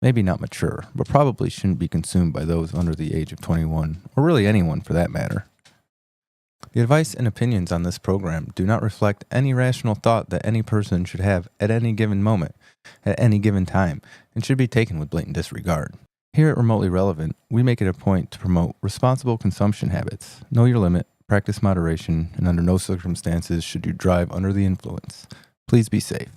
maybe not mature, but probably shouldn't be consumed by those under the age of 21, or really anyone for that matter. The advice and opinions on this program do not reflect any rational thought that any person should have at any given moment, at any given time, and should be taken with blatant disregard. Here at Remotely Relevant, we make it a point to promote responsible consumption habits, know your limit, practice moderation, and under no circumstances should you drive under the influence. Please be safe.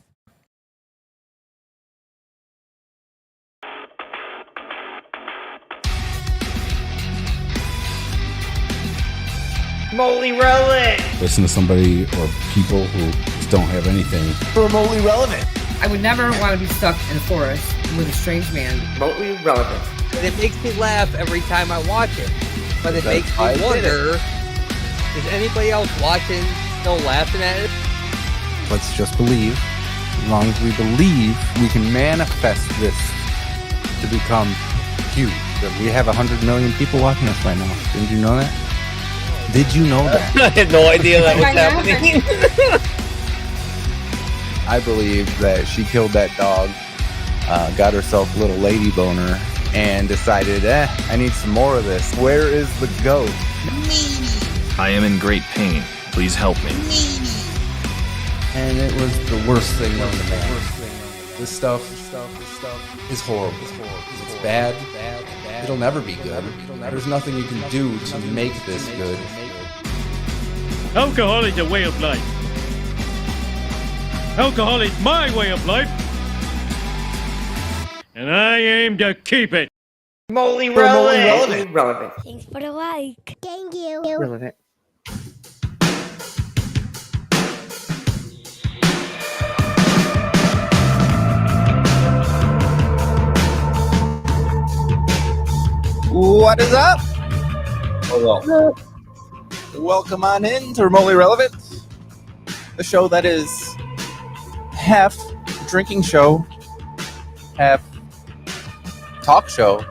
Remotely relevant. Listen to somebody or people who just don't have anything. Remotely relevant. I would never want to be stuck in a forest with a strange man. Remotely relevant. And it makes me laugh every time I watch it. But it makes me wonder, is anybody else watching still laughing at it? Let's just believe. As long as we believe, we can manifest this to become huge. We have 100 million people watching us right now. Didn't you know that? Did you know that? I had no idea that was happening. I believe that she killed that dog, got herself a little lady boner, and decided, I need some more of this. Where is the goat? I am in great pain. Please help me. And it was the worst thing known to man. This stuff is horrible. It's bad. It'll never be good. There's nothing you can do to make this good. Alcohol is a way of life. Alcohol is my way of life. And I aim to keep it. Remotely relevant. Thanks for the like. Thank you. Relevant. What is up? Hello. Welcome on in to Remotely Relevant, the show that is half drinking show, half talk show,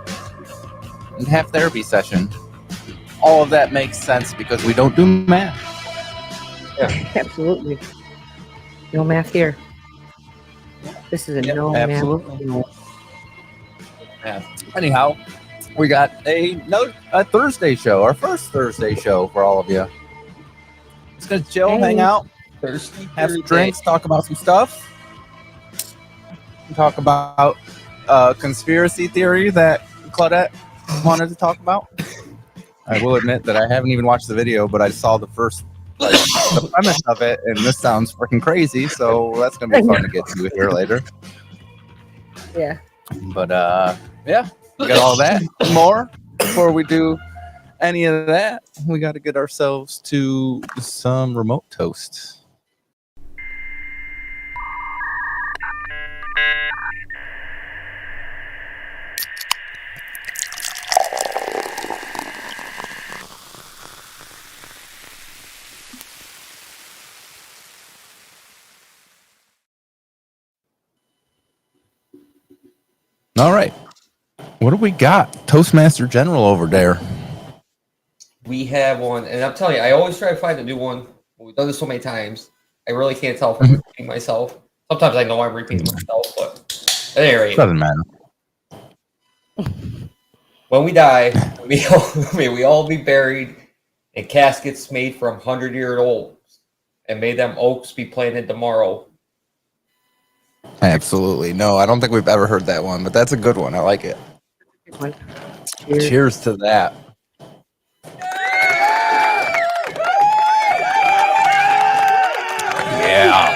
and half therapy session. All of that makes sense because we don't do math. Yeah, absolutely. No math here. This is a no math. Absolutely. Yeah. Anyhow, we got a Thursday show, our first Thursday show for all of you. Just gonna chill, hang out, have some drinks, talk about some stuff. Talk about conspiracy theory that Claudette wanted to talk about. I will admit that I haven't even watched the video, but I saw the first, the premise of it, and this sounds freaking crazy. So that's gonna be fun to get to here later. Yeah. But yeah, we got all that and more. Before we do any of that, we got to get ourselves to some remote toast. All right. What do we got? Toastmaster General over there. We have one, and I'm telling you, I always try to find a new one. We've done this so many times. I really can't tell if I'm repeating myself. Sometimes I know I'm repeating myself, but at any rate. Doesn't matter. When we die, may we all be buried in caskets made from 100-year olds, and may them oaks be planted tomorrow. Absolutely. No, I don't think we've ever heard that one, but that's a good one. I like it. Cheers to that. Yeah.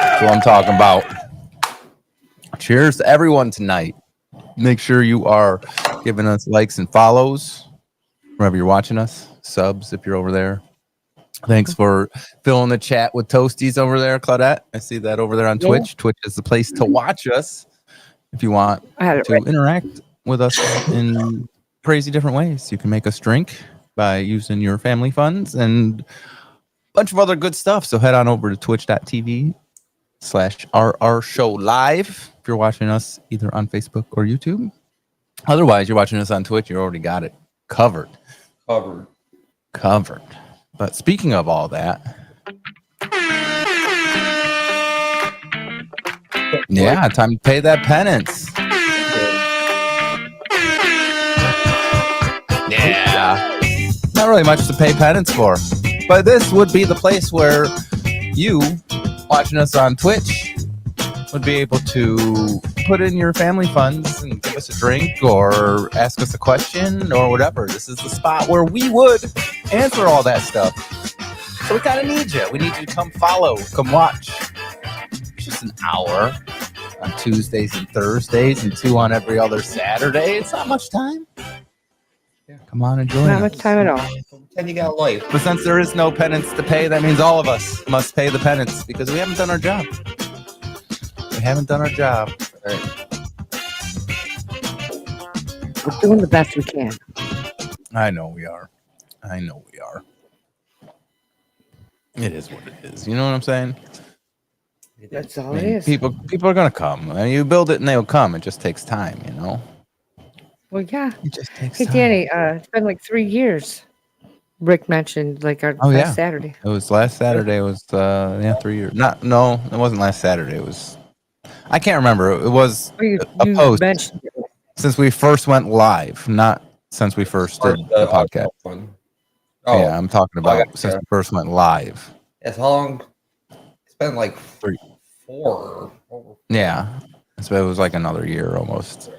That's what I'm talking about. Cheers to everyone tonight. Make sure you are giving us likes and follows wherever you're watching us. Subs if you're over there. Thanks for filling the chat with Toasties over there, Claudette. I see that over there on Twitch. Twitch is the place to watch us if you want to interact with us in crazy different ways. You can make us drink by using your family funds and a bunch of other good stuff. So head on over to twitch.tv/RR Show Live if you're watching us either on Facebook or YouTube. Otherwise, you're watching us on Twitch. You already got it covered. But speaking of all that, yeah, time to pay that penance. not really much to pay penance for. But this would be the place where you, watching us on Twitch, would be able to put in your family funds and give us a drink or ask us a question or whatever. This is the spot where we would answer all that stuff. So we kind of need you. We need you to come follow, come watch. It's just an hour on Tuesdays and Thursdays and 2 on every other Saturday. It's not much time. Come on and join Not us. much time at all. Pretend you got life. But since there is no penance to pay, that means all of us must pay the penance because we haven't done our job. We haven't done our job. Right. We're doing the best we can. I know we are. It is what it is. You know what I'm saying? That's all I mean, it is. people are gonna come. I mean, you build it and they'll come. It just takes time, you know. Well, yeah. It just takes Hey, time. Danny, it's been like 3 years. Rick mentioned like our Oh, last yeah. Saturday. It was last Saturday. It was 3 years. No, it wasn't last Saturday. It was. I can't remember. It was Oh, you post. mentioned it. Since we first went live, not since we first did the podcast. One. Oh, Yeah, I'm talking I about gotcha. since we first went live. That's how long? It's been like 3. 4. Yeah, so it was like another year almost,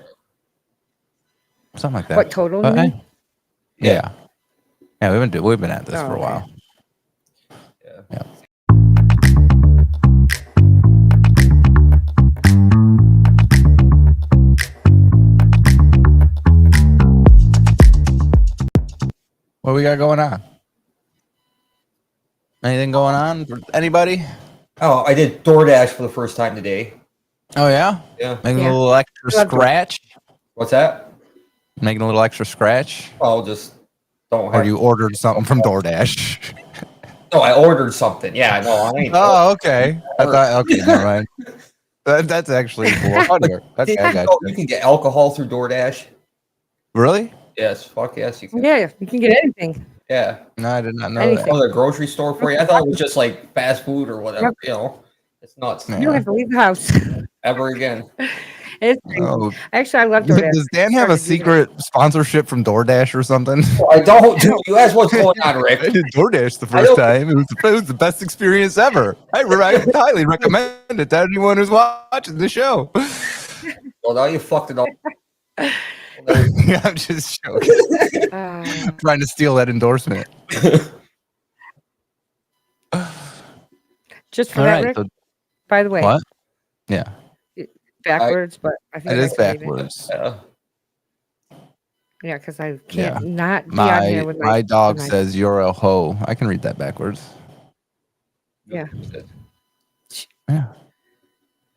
something like that. What total? But, you mean? yeah, we've been at this Oh, for a okay. while. Yeah. What we got going on? Anything going on? Anybody? Oh, I did DoorDash for the first time today. Oh yeah, Yeah. making Yeah. a little extra Love DoorDash. scratch. What's that? Making a little extra scratch. Oh, just don't Or have. you ordered something from DoorDash. No, I ordered something. Yeah, no, I ain't. Oh, okay. I thought. Okay, never mind. That's actually cool. Okay, I got You you. can get alcohol through DoorDash. Really? Yes, fuck yes, you can. Yeah, you can get anything. Yeah. No, I did not know Anything. that. Oh, the grocery store for you. I thought it was just like fast food or whatever. Yep. You know, it's nuts. Yeah. You don't have to leave the house. Ever again. It's crazy. Oh, Actually, I love DoorDash. does Dan have a Started using secret sponsorship from DoorDash or something? I don't. Dude, you asked what's going on, Rick. I did DoorDash the I first don't- time. It was the best experience ever. I highly recommend it to anyone who's watching the show. Well, now you fucked it up. Yeah, I'm just joking. Trying to steal that endorsement. Just for All that, right. Rick. So By the way, what? Yeah, backwards, but I think it I is can leave it. backwards. Yeah, because I can't not be on My here with my dog with my- says you're a hoe. I can read that backwards. Yeah. Yeah,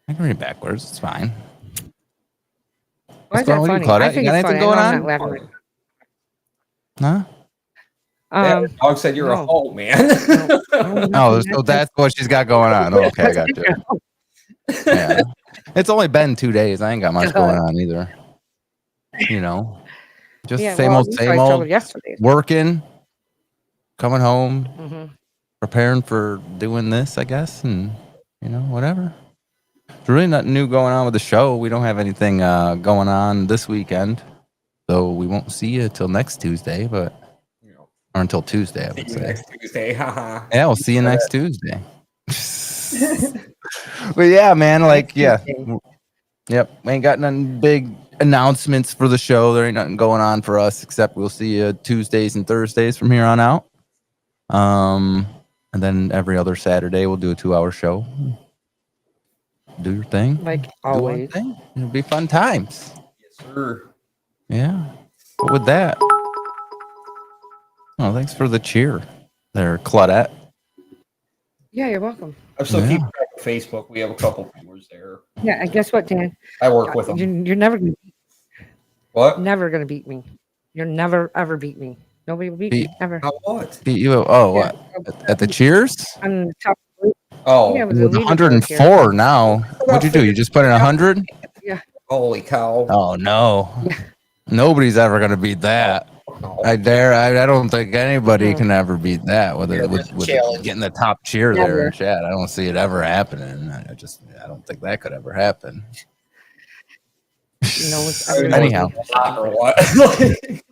I can read backwards. It's fine. Why is going on? that What do you funny? call I that? think You got it's funny. anything I know going I'm on? not laughing right. Huh? Yeah, the dog said you're a no. hoe, man. Oh, so that's what she's got going on. Okay, I got you. Yeah. It's only been 2 days. I ain't got much going on either. You know, just Yeah, same well, old, you same guys told old. me yesterday. Working, coming home, Mhm. preparing for doing this, I guess, and you know, whatever. There's really nothing new going on with the show. We don't have anything going on this weekend, so we won't see you till next Tuesday, or until Tuesday, I would say. Next Tuesday, haha. Yeah, we'll see you next Tuesday. But yeah, man, like, yeah. Yep. We ain't got nothing big announcements for the show. There ain't nothing going on for us except we'll see you Tuesdays and Thursdays from here on out. And then every other Saturday we'll do a 2-hour show. Do your thing. Like Do our always. thing. It'll be fun times. Yes, sir. Yeah. But with that. Oh, thanks for the cheer there, Claudette. Yeah, you're welcome. I'm still Yeah. keeping track of Facebook. We have a couple viewers there. Yeah, and guess what, Dan? I work with them. You're never gonna What? never gonna beat me. You'll never ever beat me. Nobody will beat me ever. How what? Beat you. Oh, Yeah. what? At the cheers? I'm the top. Oh, Yeah, with Well, the it's leaderboard here. 104 now. What'd you do? You just put in 100? holy cow. Oh no. Yeah. Nobody's ever gonna beat that. No. I don't think anybody Hmm. can ever beat that with Yeah, with challenge. getting the top cheer there Never. in chat. I don't see it ever happening. I don't think that could ever happen. You know, it's I don't know everybody. Anyhow. if it's hot or what?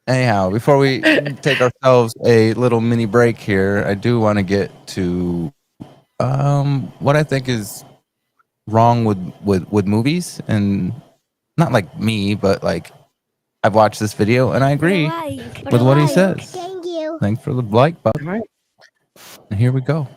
Anyhow, before we take ourselves a little mini break here, I do want to get to what I think is wrong with movies, and not like me, but like I've watched this video and I agree with what he says. Thank you. Thanks for the like button. All right. And here we go.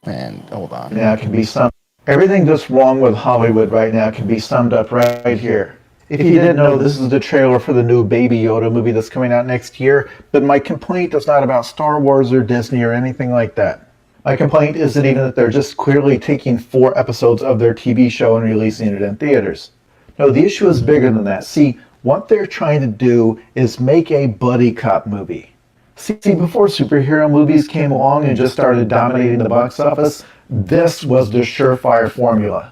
And hold on. Now can be summed. Everything that's wrong with Hollywood right now can be summed up right here. If you didn't know, this is the trailer for the new Baby Yoda movie that's coming out next year, but my complaint is not about Star Wars or Disney or anything like that. My complaint isn't even that they're just clearly taking 4 episodes of their TV show and releasing it in theaters. No, the issue is bigger than that. See, what they're trying to do is make a buddy cop movie. See, before superhero movies came along and just started dominating the box office, this was the surefire formula.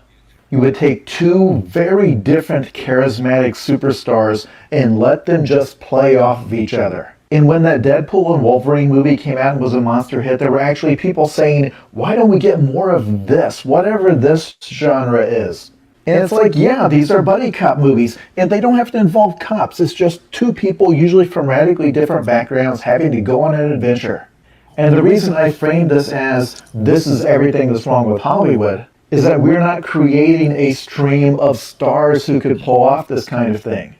You would take 2 very different charismatic superstars and let them just play off of each other. And when that Deadpool and Wolverine movie came out and was a monster hit, there were actually people saying, why don't we get more of this, whatever this genre is? And it's like, yeah, these are buddy cop movies, and they don't have to involve cops. It's just 2 people, usually from radically different backgrounds, having to go on an adventure. And the reason I framed this as, this is everything that's wrong with Hollywood, is that we're not creating a stream of stars who could pull off this kind of thing.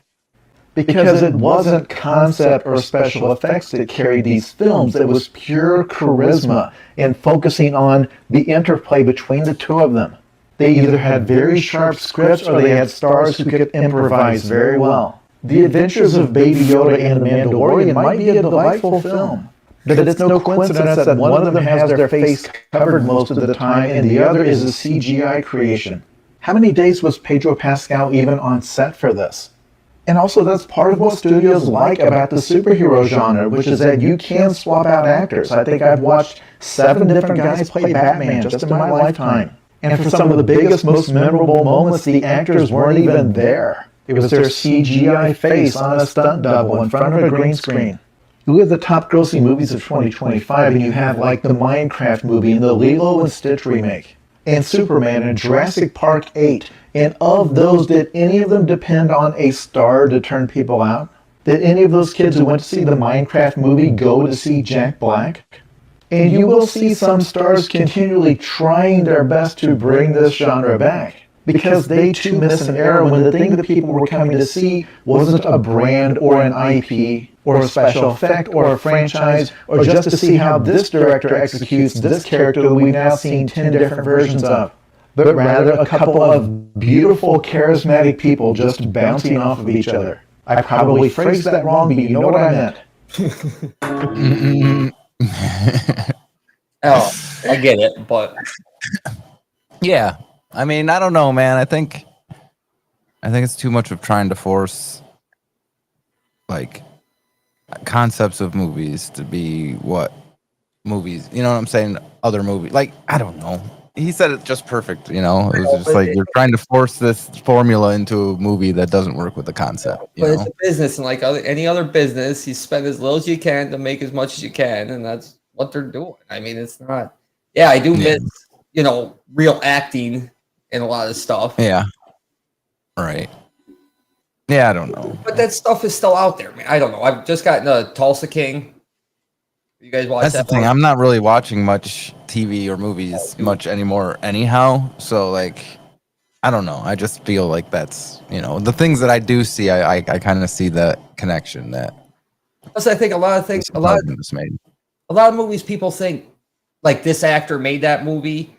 Because it wasn't concept or special effects that carried these films. It was pure charisma and focusing on the interplay between the 2 of them. They either had very sharp scripts or they had stars who could improvise very well. The Adventures of Baby Yoda and the Mandalorian might be a delightful film, but it's no coincidence that one of them has their face covered most of the time and the other is a CGI creation. How many days was Pedro Pascal even on set for this? And also, that's part of what studios like about the superhero genre, which is that you can swap out actors. I think I've watched 7 different guys play Batman just in my lifetime. And for some of the biggest, most memorable moments, the actors weren't even there. It was their CGI face on a stunt double in front of a green screen. You look at the top grossing movies of 2025, and you have like the Minecraft movie and the Lilo and Stitch remake, and Superman and Jurassic Park 8. And of those, did any of them depend on a star to turn people out? Did any of those kids who went to see the Minecraft movie go to see Jack Black? And you will see some stars continually trying their best to bring this genre back, because they too miss an era when the thing that people were coming to see wasn't a brand or an IP or a special effect or a franchise or just to see how this director executes this character that we've now seen 10 different versions of, but rather a couple of beautiful, charismatic people just bouncing off of each other. I probably phrased that wrong, but you know what I meant. Oh, I get it, but Yeah. I mean, I don't know, man. I think it's too much of trying to force like concepts of movies to be what movies, you know what I'm saying? Other movies. Like, I don't know. He said it just perfect, you know. It was just like you're trying to force this formula into a movie that doesn't work with the concept. But it's a business, and like any other business, you spend as little as you can to make as much as you can, and that's what they're doing. I mean, it's not. Yeah, I do miss, real acting in a lot of stuff. Yeah. Right. Yeah, I don't know. But that stuff is still out there, man. I don't know. I've just gotten a Tulsa King. You guys watch That's that? the thing. I'm not really watching much TV or movies much anymore anyhow. So like, I don't know. I just feel like that's, the things that I do see, I kind of see that connection that. Plus, I think a lot of movies people think like this actor made that movie.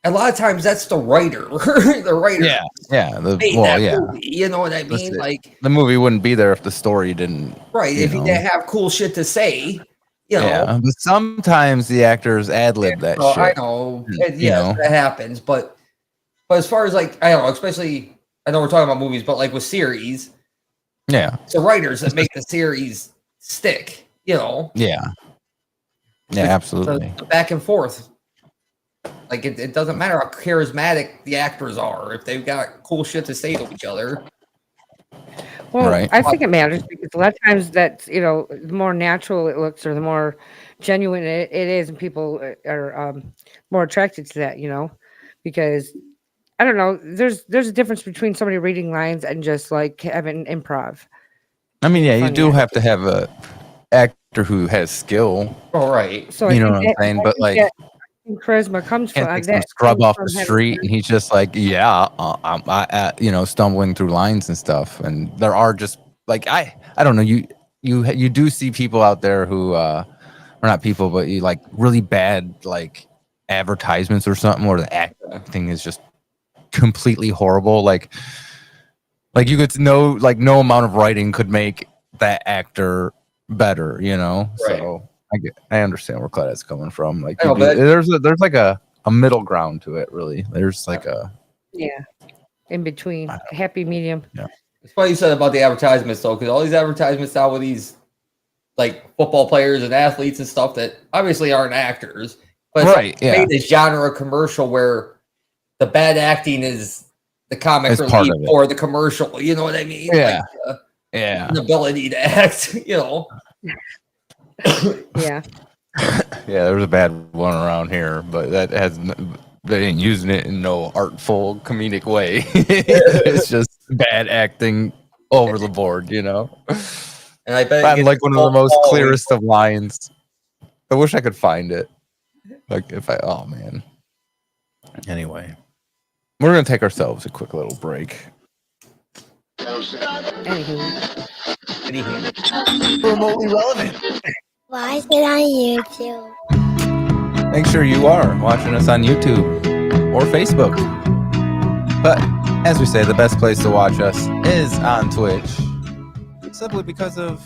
A lot of times that's the writer. The writer. Yeah. Movie, you know what I mean? Like the movie wouldn't be there if the story didn't. Right. If he didn't have cool shit to say, Yeah. But sometimes the actors ad lib that shit. I know. That happens. But as far as like, I don't know, especially, I know we're talking about movies, but like with series. Yeah. It's the writers that make the series stick, Yeah. Yeah, absolutely. The back and forth. Like it doesn't matter how charismatic the actors are if they've got cool shit to say to each other. Well, right. I think it matters because a lot of times that's the more natural it looks or the more genuine it is, and people are more attracted to that. Because I don't know. There's a difference between somebody reading lines and just like having improv. I mean, yeah, you Funny do have to have a actor who has skill. All right. So You I know think what I'm that, saying? I But think like, that charisma comes can't from take some that. scrub Comes off the from having street and he's just like, yeah, stumbling through lines and stuff. And there are just like, I don't know, you do see people out there who, or not people, but you like really bad like advertisements or something where the acting is just completely horrible. Like you could know, like no amount of writing could make that actor better, you know? Right. So I understand where Claudette's coming from. Like I know, but there's like a middle ground to it, really. There's like a in between, happy medium. yeah. it's funny you said about the advertisements though, because all these advertisements now with these like football players and athletes and stuff that obviously aren't actors, but it's Right, yeah. made this genre commercial where the bad acting is the comic It's part relief of it. for the commercial. You know what I mean? Yeah. Like, Yeah. inability to act. You know. Yeah. Yeah, there's a bad one around here, but they ain't using it in no artful comedic way. It's just bad acting over the board, you know. And I bet I'm it like gets one of the phone most calls. clearest of lines. I wish I could find it. Like oh man. Anyway, we're gonna take ourselves a quick little break. Anywho, Remotely relevant. Why is it on YouTube? Make sure you are watching us on YouTube or Facebook. But as we say, the best place to watch us is on Twitch, simply because of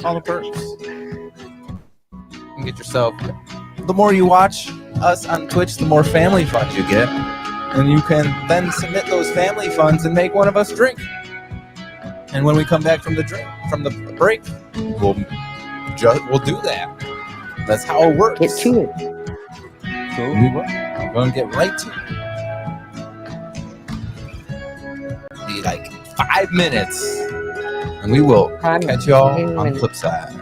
all the perks. You can get yourself. The more you watch us on Twitch, the more family funds you get, and you can then submit those family funds and make one of us drink. And when we come back from the break, we'll do that. That's how it works. get to it. Cool. We're gonna get right to it. Be like 5 minutes, and we will catch y'all on the flip side.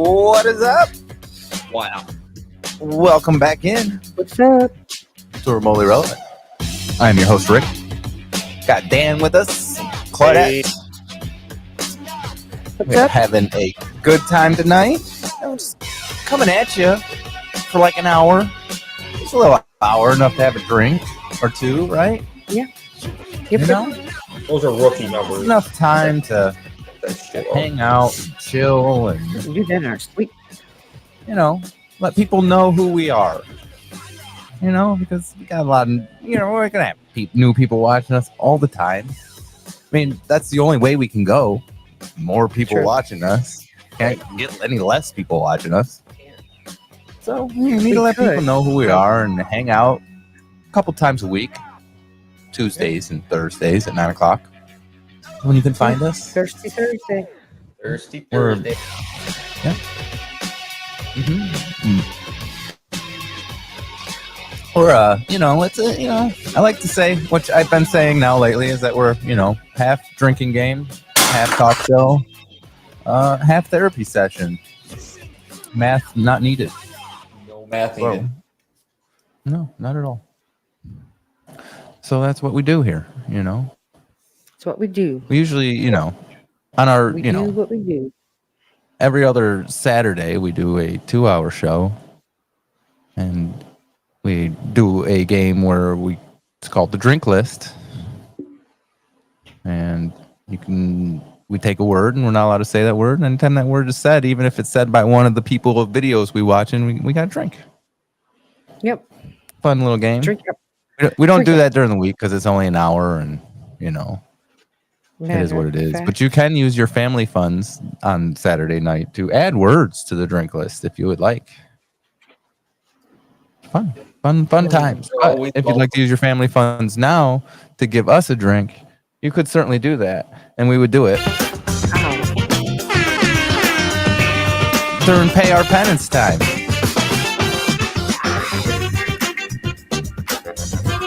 What is up? Wow. Welcome back in What's up? to Remotely Relevant. I'm your host, Rick. Got Dan with us, Claudette. What's We're up? having a good time tonight. I'm just coming at you for like an hour. Just a little hour, enough to have a drink or two, right? Yep. You know, Those are rookie numbers. enough time to That shit. hang out and chill and, You did our sweet. you know, let people know who we are. You know, because we got a lot of, you know, we're going to have new people watching us all the time. I mean, that's the only way we can go. More people Sure. watching us. Can't get any less people watching us. So we need We to let could. people know who we are and hang out a couple times a week. Tuesdays and Thursdays at 9 o'clock. When you can find us. Thirsty Thursday. Thirsty We're- Thursday. Or, you know, it's a, you know, I like to say, which I've been saying now lately, is that we're, you know, half drinking game, half talk show, half therapy session. Math not needed. No math Well, needed. no, not at all. So that's what we do here, you know. That's what we do. We usually, you know, on our, We you do know, what we do. every other Saturday we do a 2-hour show, and we do a game where it's called the drink list, and we take a word and we're not allowed to say that word, and anytime that word is said, even if it's said by one of the people of videos we watch, and we got to drink. Yep. Fun little game. Drink up. We don't drink do up. that during the week because it's only an hour, and you know it is what it is. Matter of But you can use your family funds on Saturday night to add words to the drink list if you would like. Fun times. But if you'd like to use your family funds now to give us a drink, you could certainly do that, and we would do it Ow. during Pay Our Penance time.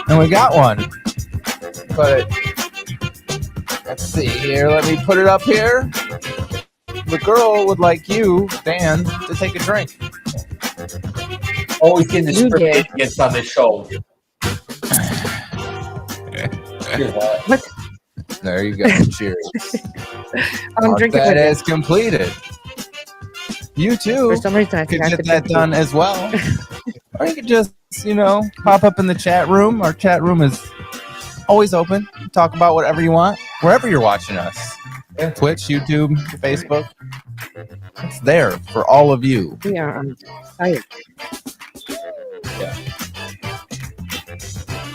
And we got one, but let's see here. Let me put it up here. The girl would like you, Dan, to take a drink. Always getting the You script did. gets on the show. Here's what. There you go. Cheers. I'm Mark drinking that with as completed. You you. too For some reason, I could forgot to get that drink done as well. Or you could just, you know, pop up in the chat room. Our chat room is always open. Talk about whatever you want, wherever you're watching us. Yeah. Twitch, YouTube, Facebook. It's there for all of you. We are on fire.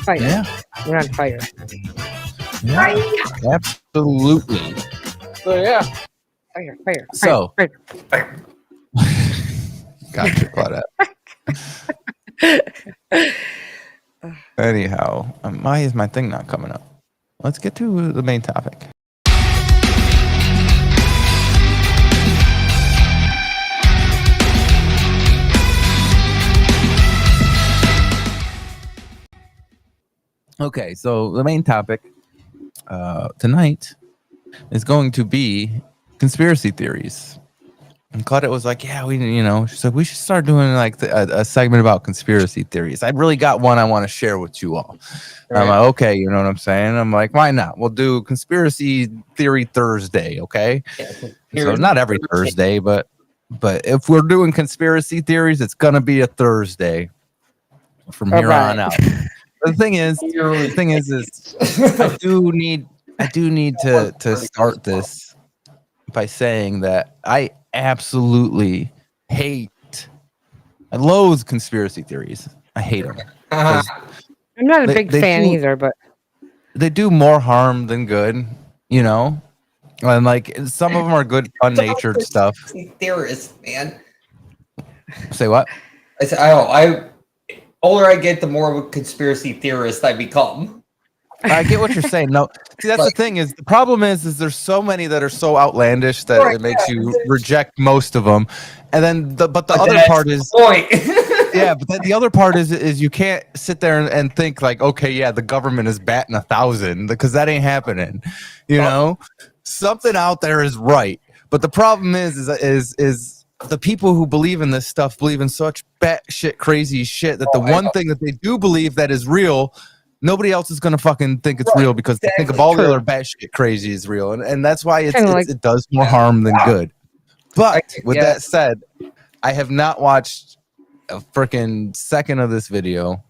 Fire. Yeah. We're on fire. Yeah. Absolutely. So yeah. Fire. So- fire. Gotcha, Claudette. Anyhow, why is my thing not coming up? Let's get to the main topic. Okay, so the main topic tonight is going to be conspiracy theories. And Claudette was like, yeah, she said, we should start doing like a segment about conspiracy theories. I really got one I want to share with you all. Right. I'm like, okay, you know what I'm saying? I'm like, why not? We'll do conspiracy theory Thursday, okay? So not every Thursday, but if we're doing conspiracy theories, it's gonna be a Thursday from here Alright. on out. The thing is, I do need to start this by saying that I absolutely I loathe conspiracy theories. I hate them. I'm not a They- big they fan do- either, but They do more harm than good, you know? And like some of them are good, fun-natured stuff. Theorist, man. Say what? I said, I older I get, the more of a conspiracy theorist I become. I get what you're saying. No, see, that's the thing is the problem is there's so many that are so outlandish that Right, it makes yeah. you reject most of them. And then the other that's part the is point. yeah, but then the other part is you can't sit there and think like, okay, yeah, the government is batting 1,000 because that ain't happening. You know, something out there is right, but the problem is the people who believe in this stuff believe in such batshit crazy shit that the one thing that they do believe that is real, nobody else is gonna fucking think it's real because they think of all the other batshit crazy is real, and that's why it does more harm than good. But with that said, I have not watched a freaking second of this video.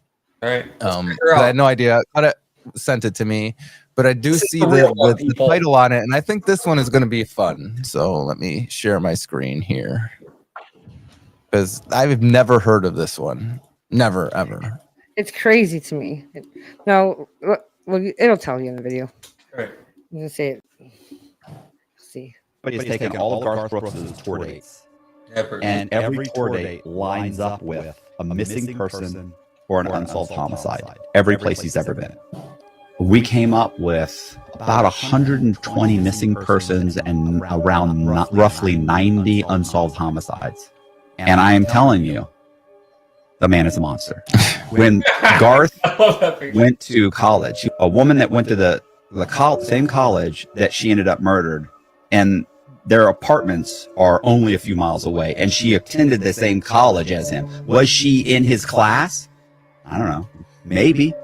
All right. I had no idea. It sent it to me, but I do see the title on it, and I think this one is going to be fun. So let me share my screen here because I've never heard of this one. Never ever. It's crazy to me. No, well, it'll tell you in the video. Right. I'm gonna say it. See. But he's taken all of Garth Brooks' tour dates, and every tour date lines up with a missing person or an unsolved homicide. Every place he's ever been. We came up with about 120 missing persons and around roughly 90 unsolved homicides. And I am telling you, the man is a monster. When Garth went to college, a woman that went to the same college that she ended up murdered, and their apartments are only a few miles away, and she attended the same college as him. Was she in his class? I don't know. Maybe.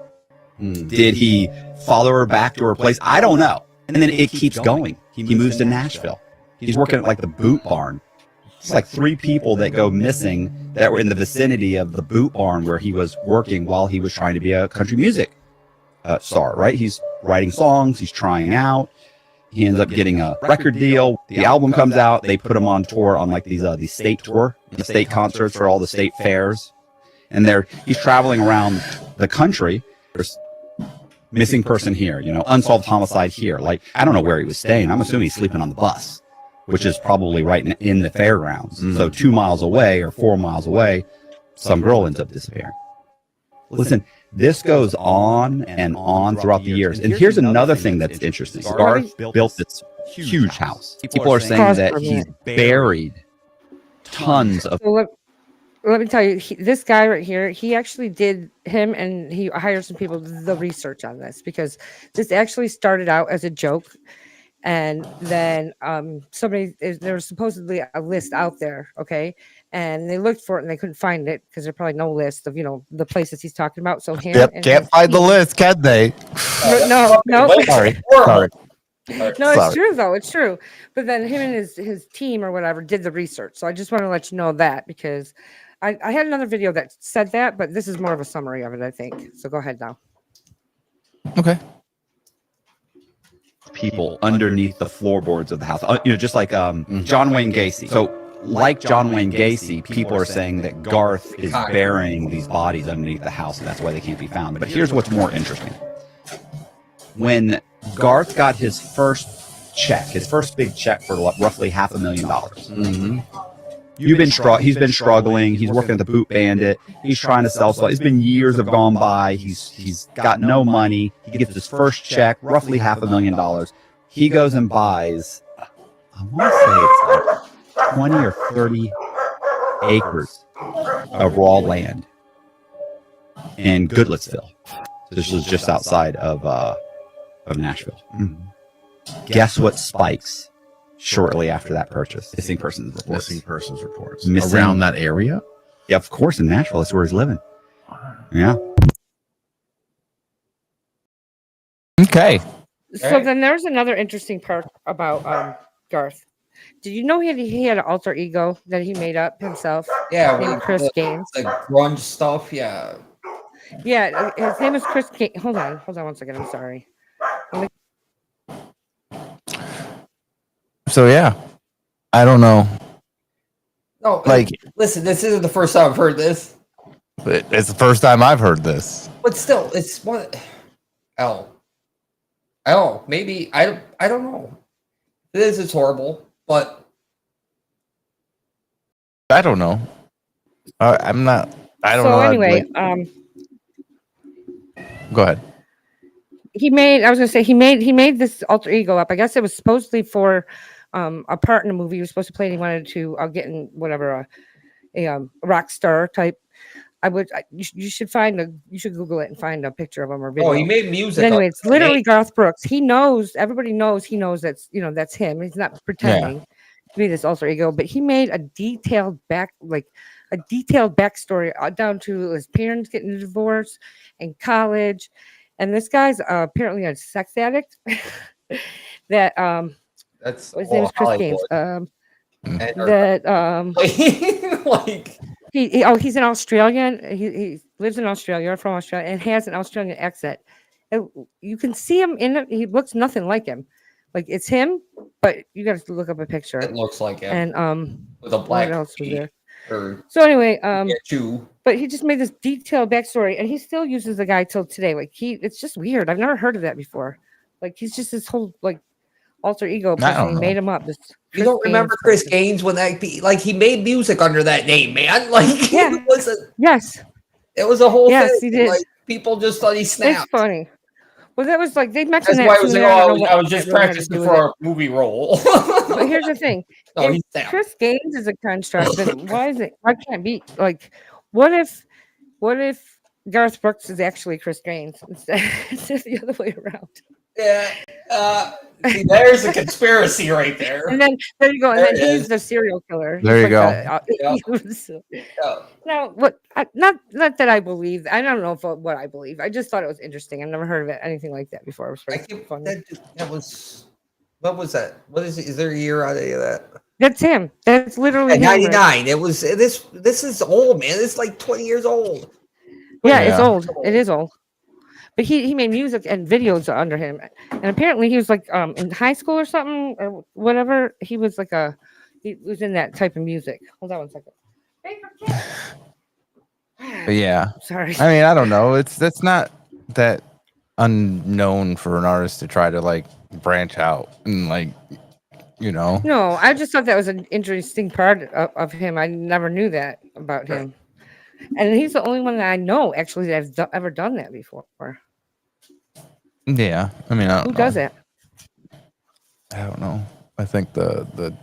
Did he follow her back to her place? I don't know. And then it keeps going. He moves to Nashville. He's working at like the Boot Barn. It's like 3 people that go missing that were in the vicinity of the Boot Barn where he was working while he was trying to be a country music star, right? He's writing songs. He's trying out. He ends up getting a record deal. The album comes out. They put him on tour on like these state tour, the state concerts for all the state fairs. And he's traveling around the country. There's missing person here, unsolved homicide here. Like, I don't know where he was staying. I'm assuming he's sleeping on the bus, which is probably right in the fairgrounds. So 2 miles away or 4 miles away, some girl ends up disappearing. Listen, this goes on and on throughout the years. And here's another thing that's interesting. Garth built this huge house. People are saying that he's buried tons of... Let me tell you, this guy right here, he actually did and he hired some people to do the research on this because this actually started out as a joke. And then there was supposedly a list out there, okay? And they looked for it and they couldn't find it because there's probably no list of, the places he's talking about. So him can't find the list, can they? No. Sorry. No, it's true though. It's true. But then him and his team or whatever did the research. So I just want to let you know that because I had another video that said that, but this is more of a summary of it, I think. So go ahead now. Okay. People underneath the floorboards of the house, just like John Wayne Gacy. So like John Wayne Gacy, people are saying that Garth is burying these bodies underneath the house, and that's why they can't be found. But here's what's more interesting. When Garth got his first check, his first big check for roughly $500,000. He's been struggling. He's working at the Boot Bandit. He's trying to sell stuff. It's been years have gone by. He's got no money. He gets his first check, roughly $500,000. He goes and buys, I want to say it's like 20 or 30 acres of raw land in Goodlettsville. This is just outside of Nashville. Guess what spikes shortly after that purchase? Missing persons reports. Around that area? Yeah, of course, in Nashville. That's where he's living. Yeah. Okay. So then there's another interesting part about Garth. Did you know he had an alter ego that he made up himself? Yeah, named Chris Gaines. Like grunge stuff. Yeah. Yeah, his name is Chris Gaines. Hold on 1 second. I'm sorry. So yeah, I don't know. No, listen, this isn't the first time I've heard this. It's the first time I've heard this. But still, it's one. I don't know. Maybe I don't know. It's horrible, but I don't know. I'm not. I don't know. So anyway, go ahead. He made this alter ego up. I guess it was supposedly for a part in a movie he was supposed to play, and he wanted to get in whatever a rock star type. You should Google it and find a picture of him or video. Oh, he made music. But anyway, it's literally Garth Brooks. Everybody knows that's that's him. He's not pretending. be this alter ego, but he made a detailed backstory down to his parents getting a divorce and college, and this guy's apparently a sex addict. That That's his name is Chris Gaines. And That like he's an Australian. He lives in Australia, from Australia, and has an Australian accent. And you can see him in it. He looks nothing like him. Like it's him, but you got to look up a picture. it looks like him. And with a black what else was there? or So anyway, chew. but he just made this detailed backstory, and he still uses the guy till today. Like it's just weird. I've never heard of that before. Like he's just this whole like alter ego person. He made him up. You don't remember Chris Gaines when he made music under that name, man. Like yeah, it was it was a whole thing. He did. Like people just thought he snapped. It's funny. Well, that was like they mentioned That's that. why I was like, I was just really practicing for a movie role. But here's the thing: No, if Chris Gaines is a construct, then why is it? Why can't be like? What if Garth Brooks is actually Chris Gaines instead the other way around? Yeah. See, there's a conspiracy right there. And then there you go. And then he's is. the serial killer. There you go. Yeah. Now, what? Not that I believe. I don't know what I believe. I just thought it was interesting. I've never heard of it, anything like that before. It was pretty funny. That was. What was that? What is it? Is there a year out of that? That's him. That's literally him, 99. right? It was this. This is old, man. It's like 20 years old. Yeah, it's old. It is old. But he made music and videos under him, and apparently he was like in high school or something or whatever. He was like he was in that type of music. Hold on one second. But yeah, Sorry. I mean, I don't know. That's not that unknown for an artist to try to like branch out and like, you know. No, I just thought that was an interesting part of him. I never knew that about him, and he's the only one that I know actually that has ever done that before. Yeah, I mean, I don't Who know. does that? I don't know. I think the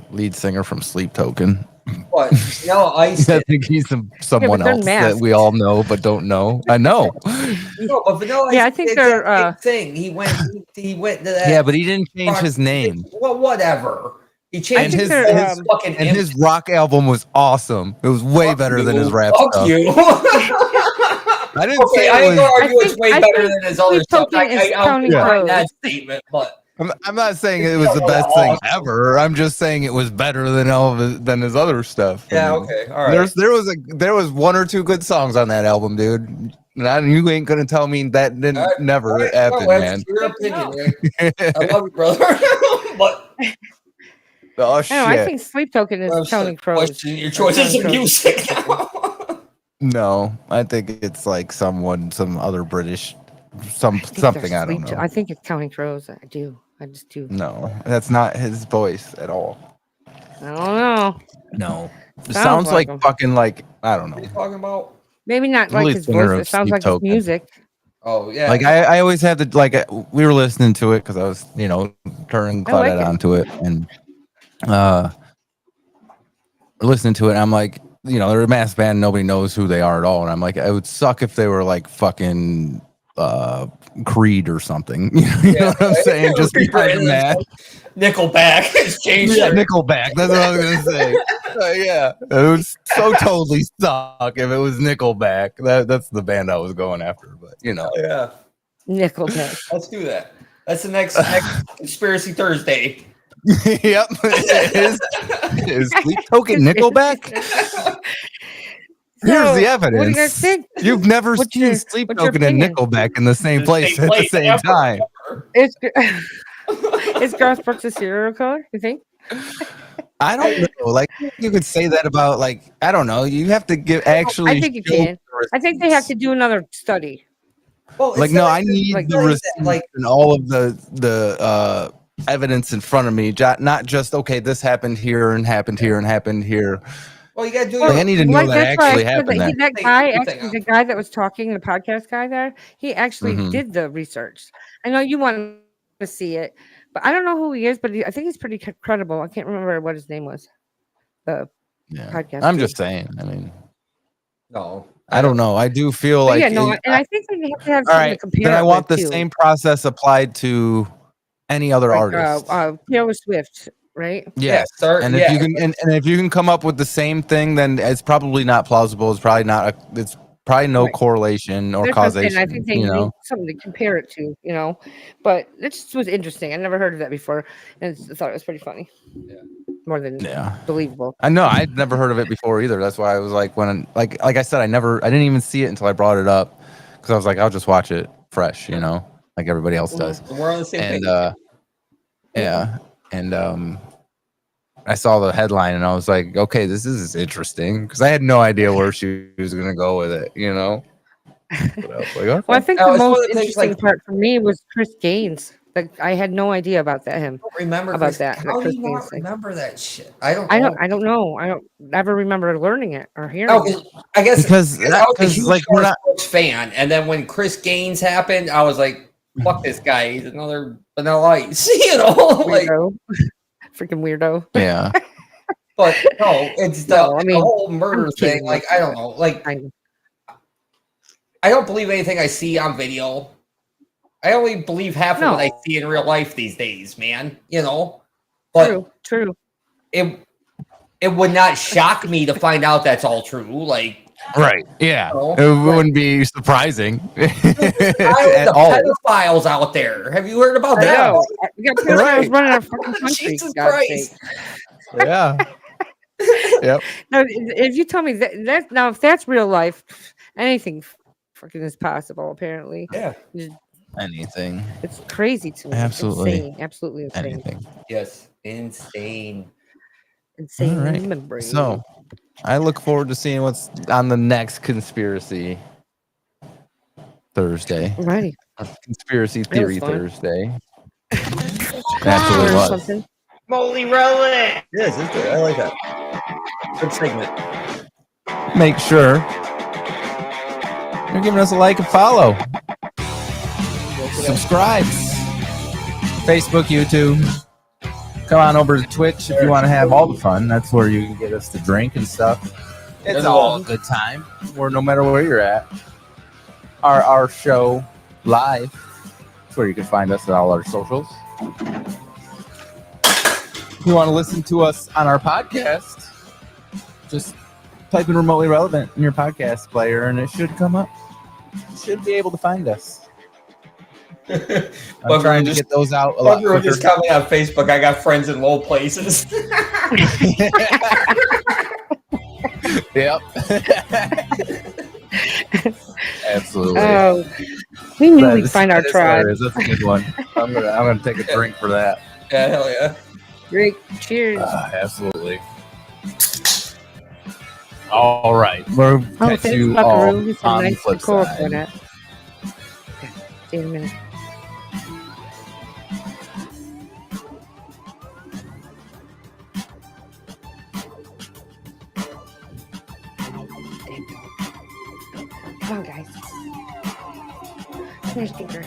lead singer from Sleep Token. What? No, I think he's someone else that we all know but don't know. I know. No, but Vanilla I think they're thing. He went to that. Yeah, but he didn't change his name. Well, whatever. He changed his fucking and his rock album was awesome. It was way better than his rap stuff. You. I didn't say I it ain't gonna was. argue it's way better than his other stuff. I'll behind that statement, but I'm not saying it was the best thing ever. I'm just saying it was better than his other stuff. Yeah, okay, all right. There was one or two good songs on that album, dude. You ain't gonna tell me that never happened, man. Your opinion, man. I love you, brother. But oh shit! I think Sleep Token is Counting Crows. Question your choices of music. No, I think it's like some other British, something I don't know. I think it's Counting Crows. I just do. No, that's not his voice at all. I don't know. No, it sounds like fucking like I don't know. What are you talking about? Maybe not like his voice. It sounds like his music. Oh yeah. Like I always had to like we were listening to it because I was turning Claudette onto it and listening to it. And I'm like. They're a mass band. Nobody knows who they are at all. And I'm like, it would suck if they were like fucking Creed or something. You know what I'm saying? Just be kind of mad. Nickelback has changed. Yeah, Nickelback. That's what I was gonna say. Yeah, it would so totally suck if it was Nickelback. That's the band I was going after. But yeah, Nickelback. Let's do that. That's the next Conspiracy Thursday. Yep. Is Sleep Token Nickelback? Here's the evidence. What do you guys think? You've never seen Sleep Token and Nickelback in the same place at the same time. Is Garth Brooks a serial killer? You think? I don't know. Like you could say that about I don't know. You have to give actually. I think you can. I think they have to do another study. Well, I need the receipts and all of the evidence in front of me, not just this happened here and happened here and happened here. Well, you gotta do. I need to know that actually happened. The guy that was talking, the podcast guy there, he actually did the research. I know you want to see it, but I don't know who he is. But I think he's pretty credible. I can't remember what his name was. The podcast. I'm just saying. I mean, no, I don't know. I do feel like and I think they have to have something to compare. Then I want the same process applied to any other artist. Taylor Swift. right? Yes. start. And if you can, and if you can come up with the same thing, then it's probably not plausible. It's probably not. It's probably no Right. correlation or That's what I'm saying. causation. I think they You need know. something to compare it to, But it just was interesting. I never heard of that before, and I thought it was pretty funny. More than believable. I know. I'd never heard of it before either. That's why I was like, like I said, I didn't even see it until I brought it up because I was like, I'll just watch it fresh, like everybody else does. We're on the same page. Yeah, and I saw the headline and I was like, okay, this is interesting because I had no idea where she was gonna go with it, But I was like, okay. Well, I think Oh, the it's one of most the things, interesting like- part for me was Chris Gaines. Like I had no idea about that. I don't remember about Chris, that. How do Chris you Gaines not thing. remember that shit? I don't know. I don't ever remember learning it or hearing Oh, it. I guess Because I was a huge like we're not. sports fan, and then when Chris Gaines happened, I was like, "Fuck this guy! He's another Vanilla Ice," like. Weirdo. Freaking weirdo. Yeah. But no, it's the, No, I mean, the whole murder I'm thing. kidding. Like, I don't know. Like, I don't believe anything I see on video. I only believe half of what I see in real life these days, man. But True. It would not shock me to find out that's all true. Like, Right. Yeah. No. It wouldn't be surprising at the all. pedophiles out there. Have you heard about I that? know. We got pedophiles Right. running our fucking country. Jesus for God's Christ. sake. Yeah. Yep. Now, if you tell me that now, if that's real life, anything freaking is possible. Apparently, Yeah. Anything. It's crazy to me. Absolutely. Insane. Absolutely insane. Anything. Yes. Insane. Insane All right. membrane. So, I look forward to seeing what's on the next conspiracy Thursday. Righty. Conspiracy That was theory fun. Thursday. Absolutely Learn was. something. Moldy rolling. Yes, it's good. I like that. Good segment. Make sure you're giving us a like and follow. Subscribe. Facebook, YouTube. Come on over to Twitch if you want to have all the fun. That's where you can get us to drink and stuff. It's There's all a- a good time. Or no matter where you're at. Our show live. That's where you can find us at all our socials. If you want to listen to us on our podcast, just type in Remotely Relevant in your podcast player and it should come up. You should be able to find us. I'm trying to get those out a lot Everyone just quicker. comment on Facebook. I got friends in low places. Yep. Absolutely. Oh, we knew That we'd is- find our that is tribe. hilarious. That's a good one. I'm gonna take a drink for that. Yeah, hell yeah. Great. Cheers. Absolutely. All right. We'll Oh, catch thanks, you all Buckaroo. He's a on the nice flip cool side. for that. Okay. See you in a minute. Come on, guys. Come here, Stinker.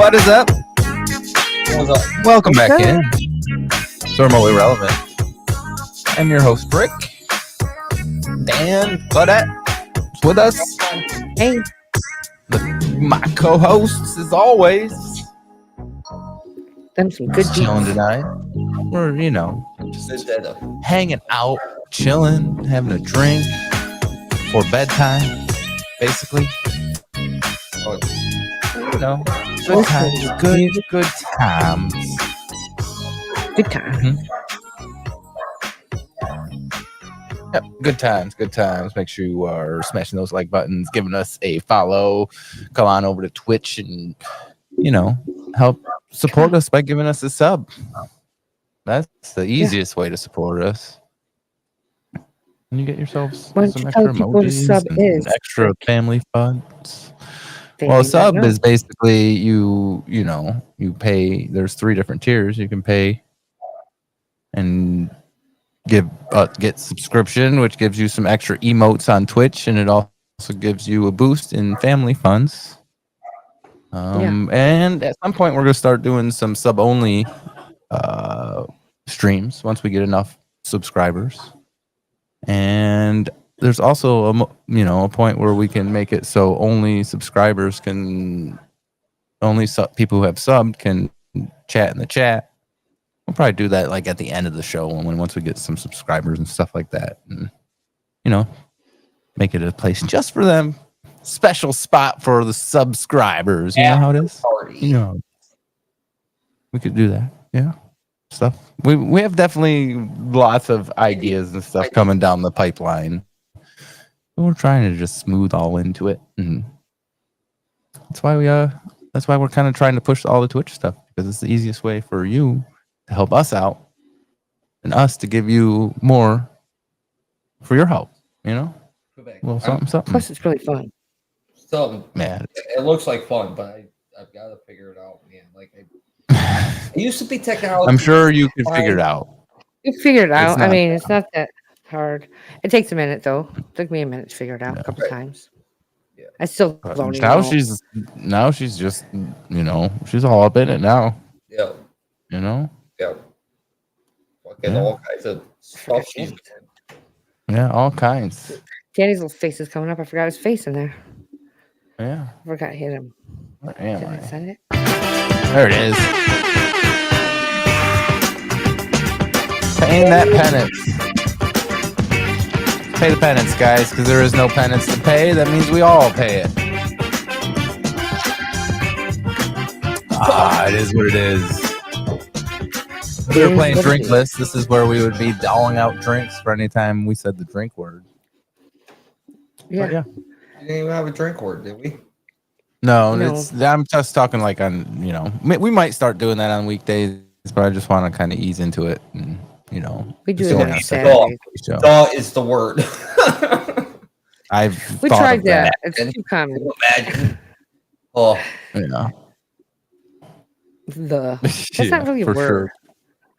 What is up? What's up? Welcome back in. Thermal Irrelevant. I'm your host, Rick. Dan Claudette is with us. Hey. My co-hosts, as always. Them some good chilling beats. tonight. We're, just hanging out, chilling, having a drink for bedtime, basically. Good times. Good times. Good time. Mm-hmm. Yep, good times. Make sure you are smashing those like buttons, giving us a follow. Come on over to Twitch and, help support us by giving us a sub. That's the easiest way to support us. And you get yourselves some extra emojis and extra family funds. Well, a sub is basically you pay. There's 3 different tiers you can pay and get subscription, which gives you some extra emotes on Twitch, and it also gives you a boost in family funds. And at some point we're gonna start doing some sub only streams once we get enough subscribers. And there's also a point where we can make it so only subscribers can people who have subbed can chat in the chat. We'll probably do that like at the end of the show once we get some subscribers and stuff like that, and make it a place just for them, special spot for the subscribers. You know how it is. We could do that. Yeah, stuff. We have definitely lots of ideas and stuff coming down the pipeline. We're trying to just smooth all into it, and that's why we're kind of trying to push all the Twitch stuff, because it's the easiest way for you to help us out and us to give you more for your help, Well, something. Plus, it's really fun. Man, it looks like fun, but I've got to figure it out, man. Like I used to be technology. I'm sure you can figure it out. You figure it out. It's not that hard. It takes a minute, though. It took me a minute to figure it out a couple times. Yeah. I still learning. Now she's just she's all up in it now. Yeah. Yeah. Fucking all kinds of stuff she's doing. Yeah, all kinds. Danny's little face is coming up. I forgot his face in there. Yeah. I forgot to hit him. Where am I? Send it? There it is. Paying that penance. Pay the penance, guys, because there is no penance to pay. That means we all pay it. It is what it is. If we were playing Drinkless, this is where we would be doling out drinks for any time we said the drink word. Yeah. We didn't even have a drink word, did we? No. I'm just talking like on, we might start doing that on weekdays, but I just want to kind of ease into it. And, we do it on Saturday. Duh is the word. We tried that. It's too common. Imagine. Oh. Yeah. That's not really a word. Sure.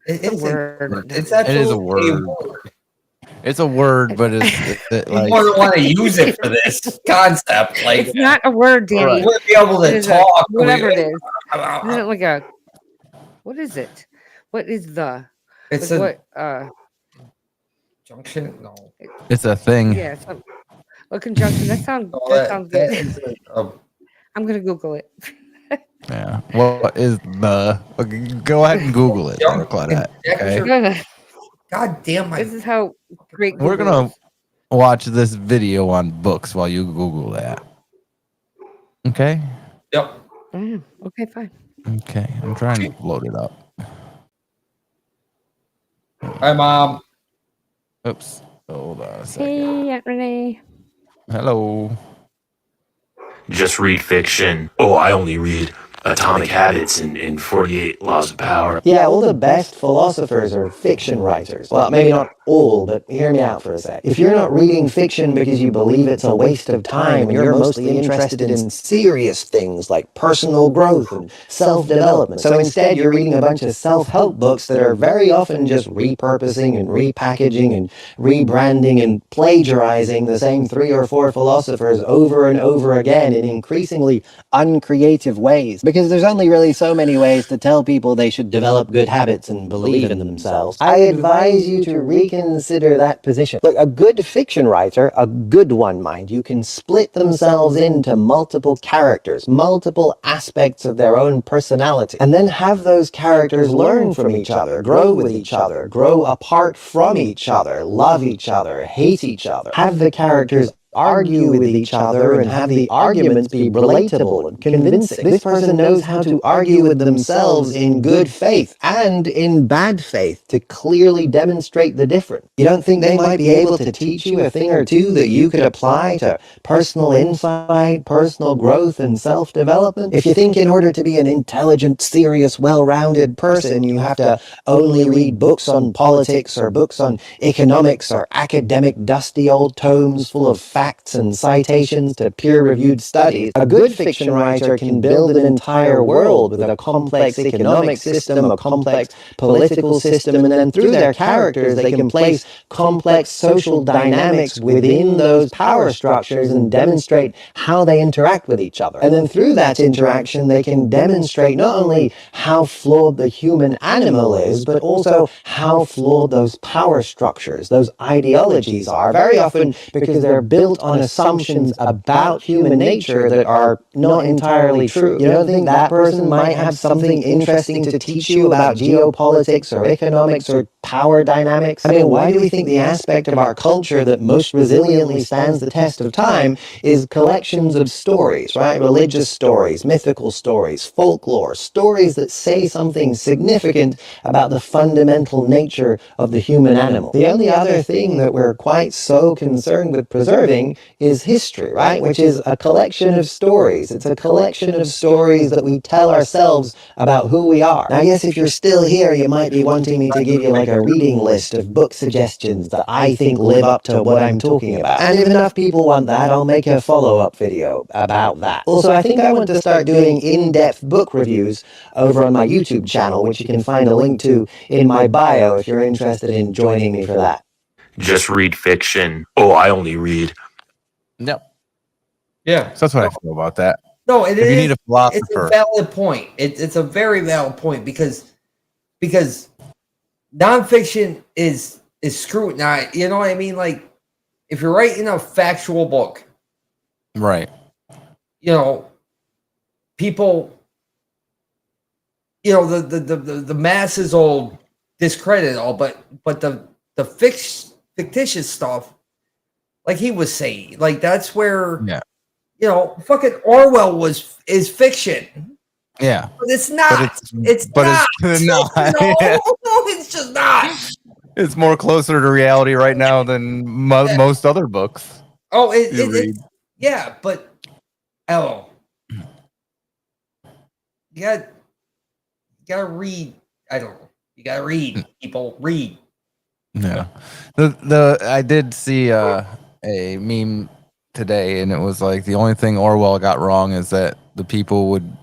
It's a word. It is a word. It's a word, but it's like you wouldn't want to use it for this concept. Like it's not a word, Danny. You wouldn't be able to talk. Whatever it is. Isn't it like a? What is it? What is the? It's like junction. No. It's a thing. Yeah. A conjunction. That sounds good. I'm gonna Google it. Yeah. What is the? Go ahead and Google it, Claudette. Okay. God damn This is how great We're gonna watch this video on books while you Google that. Okay. Yep. Okay, fine. Okay, I'm trying to load it up. Hi, Mom. Oops. Hold on a second. Hey, Aunt Renee. Hello. Just read fiction. Oh, I only read Atomic Habits and 48 Laws of Power. Yeah, all the best philosophers are fiction writers. Well, maybe not all, but hear me out for a sec. If you're not reading fiction because you believe it's a waste of time and you're mostly interested in serious things like personal growth and self-development, so instead you're reading a bunch of self-help books that are very often just repurposing and repackaging and rebranding and plagiarizing the same 3 or 4 philosophers over and over again in increasingly uncreative ways. because there's only really so many ways to tell people they should develop good habits and believe in themselves. I advise you to reconsider that position. Look, a good fiction writer, a good one, mind you, can split themselves into multiple characters, multiple aspects of their own personality, and then have those characters learn from each other, grow with each other, grow apart from each other, love each other, hate each other. Have the characters argue with each other and have the arguments be relatable and convincing. This person knows how to argue with themselves in good faith and in bad faith to clearly demonstrate the difference. You don't think they might be able to teach you a thing or two that you could apply to personal insight, personal growth, and self-development? If you think in order to be an intelligent, serious, well-rounded person, you have to only read books on politics or books on economics or academic dusty old tomes full of facts and citations to peer-reviewed studies, a good fiction writer can build an entire world with a complex economic system, a complex political system, and then through their characters they can place complex social dynamics within those power structures and demonstrate how they interact with each other. And then through that interaction they can demonstrate not only how flawed the human animal is, but also how flawed those power structures, those ideologies are, very often because they're built on assumptions about human nature that are not entirely true. You don't think that person might have something interesting to teach you about geopolitics or economics or power dynamics? I mean, why do we think the aspect of our culture that most resiliently stands the test of time is collections of stories, right? Religious stories, mythical stories, folklore, stories that say something significant about the fundamental nature of the human animal. The only other thing that we're quite so concerned with preserving is history, right? Which is a collection of stories. It's a collection of stories that we tell ourselves about who we are. Now, yes, if you're still here, you might be wanting me to give you like a reading list of book suggestions that I think live up to what I'm talking about. And if enough people want that, I'll make a follow-up video about that. Also, I think I want to start doing in-depth book reviews over on my YouTube channel, which you can find a link to in my bio if you're interested in joining me for that. Just read fiction. Oh, I only read. No. Yeah. So that's what I feel about that. No, it If is. you need a It's a philosopher, valid point. It's a very valid point because nonfiction is scrutinized. You know what I mean? Like if you're writing a factual book, right? You know, people, you know, the masses will discredit it all, but the fictitious stuff, like he was saying, like that's where, you know, fucking Orwell is fiction. Yeah, but it's not. It's not. No, it's just not. It's more closer to reality right now than most other books. Oh, it's yeah, but hello, you gotta read. I don't know. You gotta read. People read. Yeah, I did see a meme today, and it was like the only thing Orwell got wrong is that the people would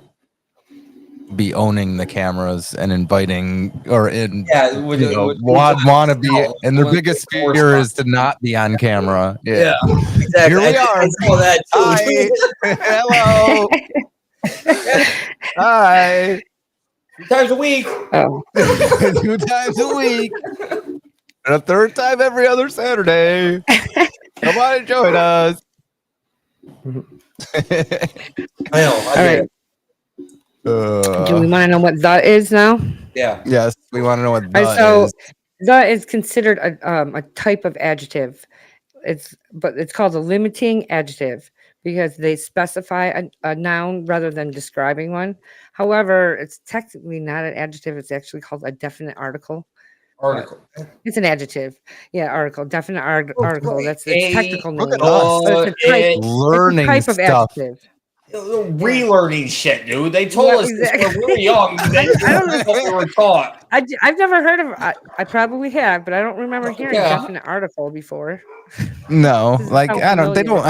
be owning the cameras and inviting want to be, and their biggest fear is to not be on camera. Yeah, exactly. Here we are. I saw that too. Hi. Hello. Hi. 2 times a week. Oh. 2 times a week. And a third time every other Saturday. Come on and join us. I know. All right. Do we want to know what the is now? Yeah. Yes, we want to know what the is. The is considered a type of adjective. But it's called a limiting adjective because they specify a noun rather than describing one. However, it's technically not an adjective. It's actually called a definite article. Article. It's an adjective. Yeah, article. Definite article. That's the technical name. But It's learning a type of stuff. adjective. Relearning shit, dude. They told us this when we were young. I don't know what we were taught. I've never heard of. I probably have, but I don't remember hearing definite article before. No, like I don't. They don't.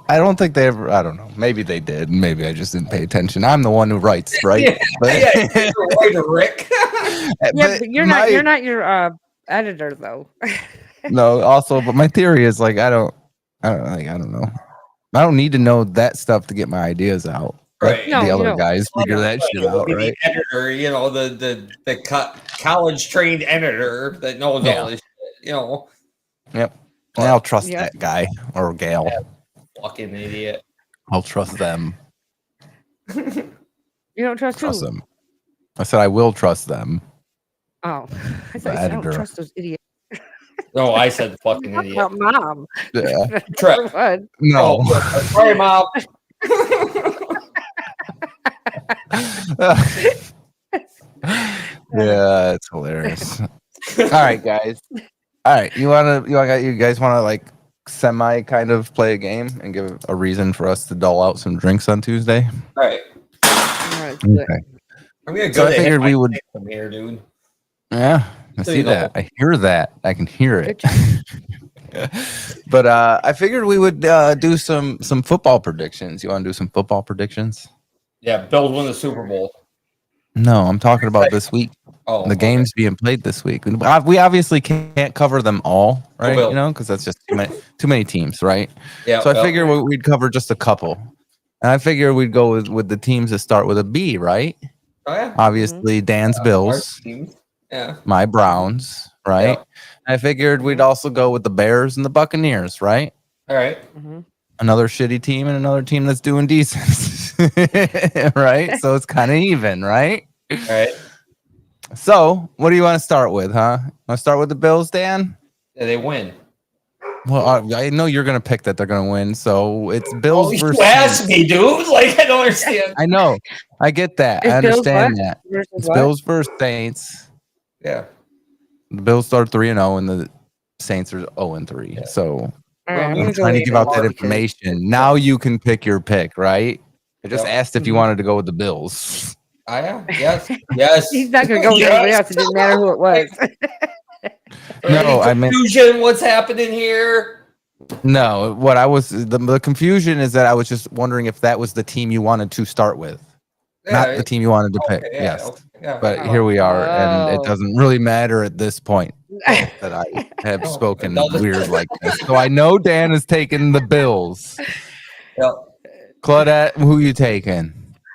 I don't think they ever. I don't know. Maybe they did. Maybe I just didn't pay attention. I'm the one who writes, right? You're a writer, Rick. Yeah, but you're not your editor though. No, also, but my theory is like I don't know. I don't need to know that stuff to get my ideas out. Right. No, the you other don't. guys figure that Right, shit it would out, be right? the editor, you know, the college trained editor that knows Yeah. all this shit, you know. Yep. And I'll trust Yeah. that guy or gal. Fucking idiot. I'll trust them. You don't trust who? Them. I said I will trust them. Oh, I The thought you said I don't editor. trust those idiots. No, I said fucking idiot. About mom. Yeah. Trap. What? No. Oh, sorry, Mom. Yeah, it's hilarious. All right, guys. All right, you guys want to like semi kind of play a game and give a reason for us to dole out some drinks on Tuesday? All right. Okay. I'm gonna go. So I figured we would. From here, dude. Yeah, I So see you know. that. I hear that. I can hear it. But I figured we would do some football predictions. You want to do some football predictions? Yeah, Bills win the Super Bowl. No, I'm talking about this week. Oh, the games being played this week. We obviously can't cover them all, right? will. You know, because that's just too many teams, right? Yeah. So I figure we'd cover just a couple, and I figure we'd go with the teams that start with a B, right? Oh yeah. Obviously, Dan's Bills, Yeah. my Browns, right? Yep. I figured we'd also go with the Bears and the Buccaneers, right? All right. Another shitty team and another team that's doing decent, right? So it's kind of even, right? All right. So, what do you want to start with, huh? Want to start with the Bills, Dan? Yeah, they win. Well, I know you're going to pick that they're going to win, so it's Bills versus You asked me, dude. Like, I don't understand. I know. I get that. I understand that. It's Bills versus Saints. Yeah. The Bills start 3-0 and the Saints are 0-3. Yeah. So, All right, I'm trying to give out that information. Now you can pick your pick, right? I just asked if you wanted to go with the Bills. Yeah. Yes. Yes. He's not going to go with anybody else. It didn't matter who it was. No, I meant confusion. What's happening here? No, what I was the confusion is that I was just wondering if that was the team you wanted to start with, not the team you wanted to pick. Yeah, yes, okay, yeah. but here we are, and it doesn't really matter at this point that I have spoken weird like this. So I know Dan is taking the Bills. Yep. Claudette, who you taking?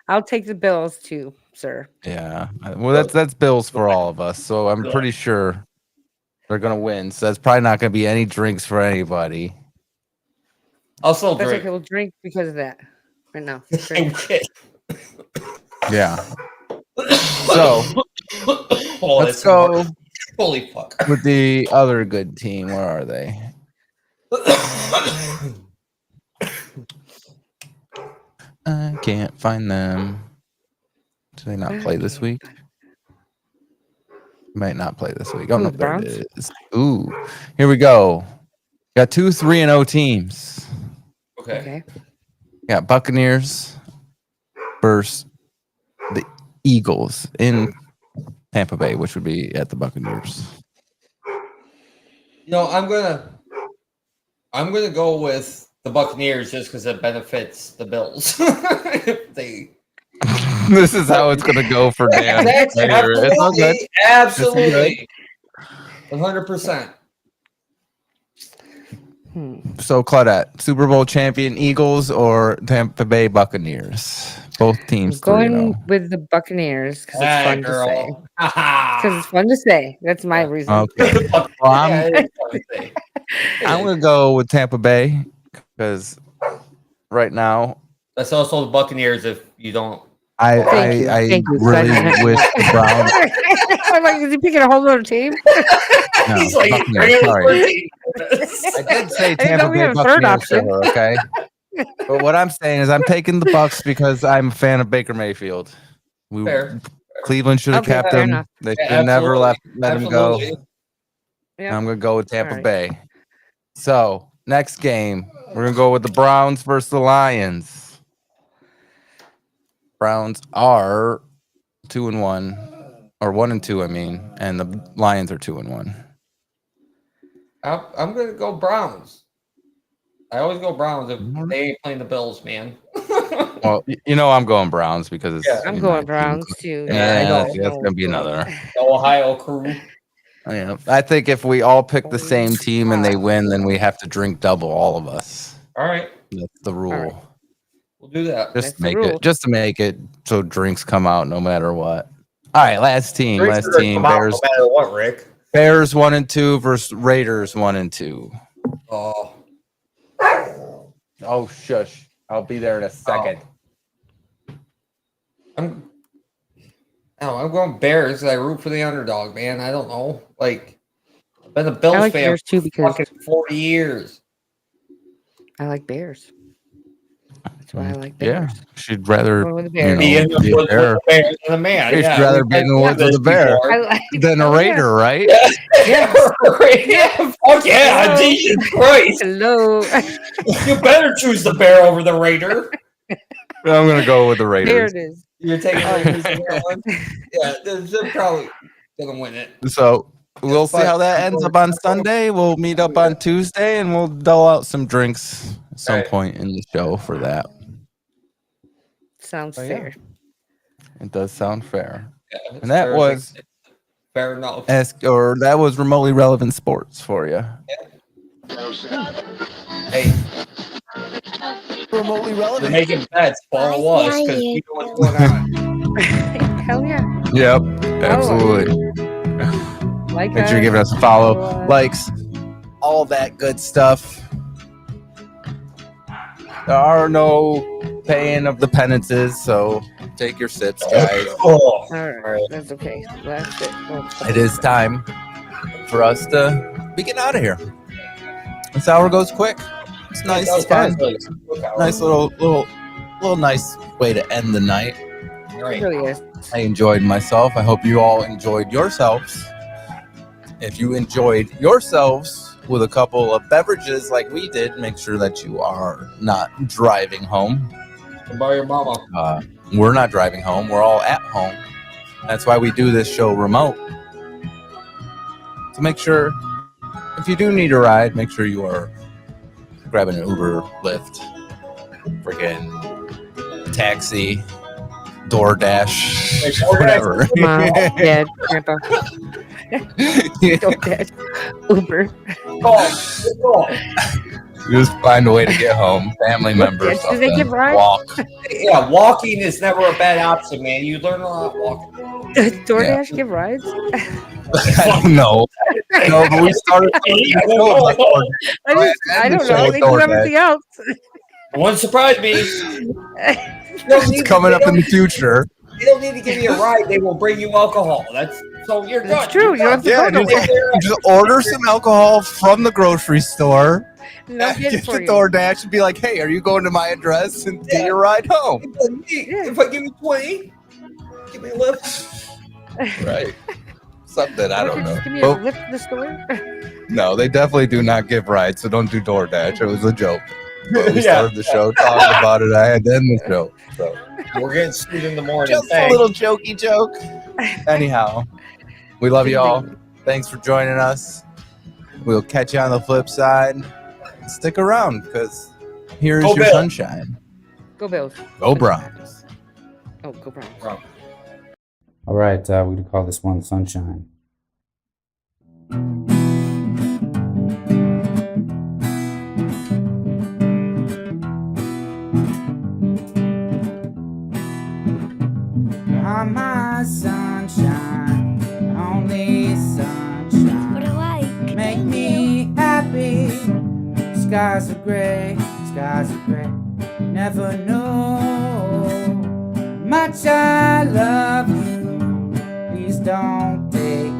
I'll take the Bills too, sir. Yeah, well, that's Bills for all of us. So I'm pretty sure they're gonna win. So that's probably not gonna be any drinks for anybody. I'll still That's drink. okay. We'll drink because of that. Right now. Yeah. So let's go. Holy fuck. With the other good team. Where are they? I can't find them. Do they not play this week? Might not play this week. Oh, no, there it is. Ooh, here we go. Got 2 3-0 teams. Okay. Got Buccaneers versus the Eagles in Tampa Bay, which would be at the Buccaneers. You know, I'm gonna go with the Buccaneers just because it benefits the Bills. If they. This is how it's gonna go for Dan. It's all good. Absolutely. 100%. So, Claudette, Super Bowl champion Eagles or Tampa Bay Buccaneers? Both teams. Going with the Buccaneers because it's fun to say. Because it's fun to say. That's my reason. Okay. Well, I'm gonna go with Tampa Bay because right now That's also the Buccaneers. If you don't, I Thank you. really wish the Browns. I'm like, is he picking a whole other team? No, he's like, Buccaneers, sorry. I I did say I didn't Tampa know we Bay had a third Buccaneers, option. sure, okay? But what I'm saying is I'm taking the Bucks because I'm a fan of Baker Mayfield. Fair. Cleveland should have Okay, kept fair him. enough. They Yeah, should never absolutely. let him go. Absolutely. Yeah. I'm gonna go with Tampa All right. Bay. So next game, we're gonna go with the Browns versus the Lions. Browns are 2-1, or 1-2, I mean, and the Lions are 2-1. I'm gonna go Browns. I always go Browns if they ain't playing the Bills, man. Well, you know I'm going Browns because it's. Yeah. I'm my going team. Browns too. Yeah, I know. that's gonna be another. The Ohio crew. Yeah, I think if we all pick the same team and they win, then we have to drink double, all of us. All right. That's the rule. All right. We'll do that. Just That's to the make rule. it, just to make it so drinks come out no matter what. All right, last team. Drinks Last are gonna team. come out Bears. no matter what, Rick. Bears 1 and 2 versus Raiders 1 and 2. Oh, Oh, shush! I'll be there in a second. I'm going Bears. I root for the underdog, man. I don't know. Like, I've been a Bills I like fan Bears too for because fucking 40 years. I like Bears. That's why I like Yeah, Bears. she'd rather Going with the you Bears. Be in know the be a woods with bear. the Bears than a man. She'd Yeah, rather we've be in the been woods through with a this bear before. I like than a hell yeah. Raider, right? Yeah, yeah. Fuck yeah, Hello. Jesus Christ! Hello. You better choose the Bear over the Raider. I'm gonna go with the There Raiders. it is. You're taking Oh. Raiders in that one. Yeah, they're probably gonna win it. So we'll see but how that I'm ends going- up on Sunday. We'll meet up on Tuesday and we'll dole out some drinks at some Right. point in the show for that. Sounds Oh, yeah. fair. It does sound fair. Yeah, it's And that fair as was it- fair enough. that was remotely relevant sports for you. Hey, Remotely we're relevant. making bets. Follow Why us is because he we on know what's going on. Hell yeah. Yep, absolutely. Like Make sure you give us a follow, likes, all that good stuff. There are no paying of the penances, so take your sips, guys. Oh, All right. That's okay. Last bit. Oh, It is time for us to be getting out of here. This hour goes quick. It's nice, it's fun. Nice little nice way to end the night. it Right. really is. I enjoyed myself. I hope you all enjoyed yourselves. If you enjoyed yourselves with a couple of beverages like we did, make sure that you are not driving home. By your mama. We're not driving home. We're all at home. That's why we do this show remote. So make sure, if you do need a ride, make sure you are grabbing an Uber, Lyft, freaking taxi, DoorDash, whatever. Mom, Dad, Grandpa. DoorDash, Uber. Just find a way to get home. Family members. Do they give rides? Walk. Yeah, walking is never a bad option, man. You learn a lot walking. Does DoorDash give rides? I don't know. No, but we started. I don't know. They do everything else. It wouldn't surprise me. It's coming up in the future. They don't need to give you a ride. They will bring you alcohol. That's so you're good. That's true. You don't have to Yeah, go nowhere. just order some alcohol from the grocery store. They'll get it Get for the you. DoorDash and be like, "Hey, are you going to my address and get your ride home?" If I give you 20, give me a lift. Right. Something I don't know. Just give me a But lift to the store. no, they definitely do not give rides, so don't do DoorDash. It was a joke. But we Yeah. started the show talking about it. I had to end the show. So We're getting sued in the morning. just a Thanks. little jokey joke. Anyhow, we love you all. Thanks for joining us. We'll catch you on the flip side. Stick around because here's Go your Bills. sunshine. Go Bills. Go Browns. Oh, go Browns. All right, we're going to call this one Sunshine. You're my sunshine, only sunshine. What do I Make me happy. Skies are gray, skies are gray. Never know how much I love you. Please don't take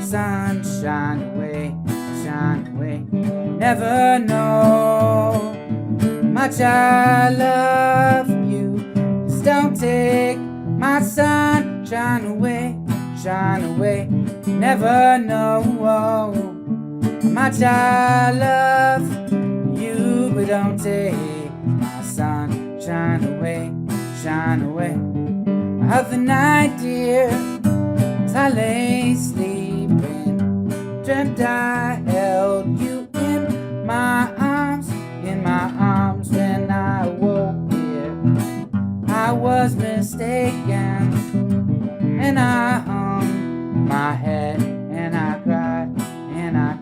sunshine away, shine away. Never know how much I love you. Please don't take my sunshine away, shine away. Never know how much I love you, but don't take my sunshine away, shine away. Other night, dear, as I lay sleeping, dreamt I held you in my arms when I woke here. I was mistaken, and I hung my head, and I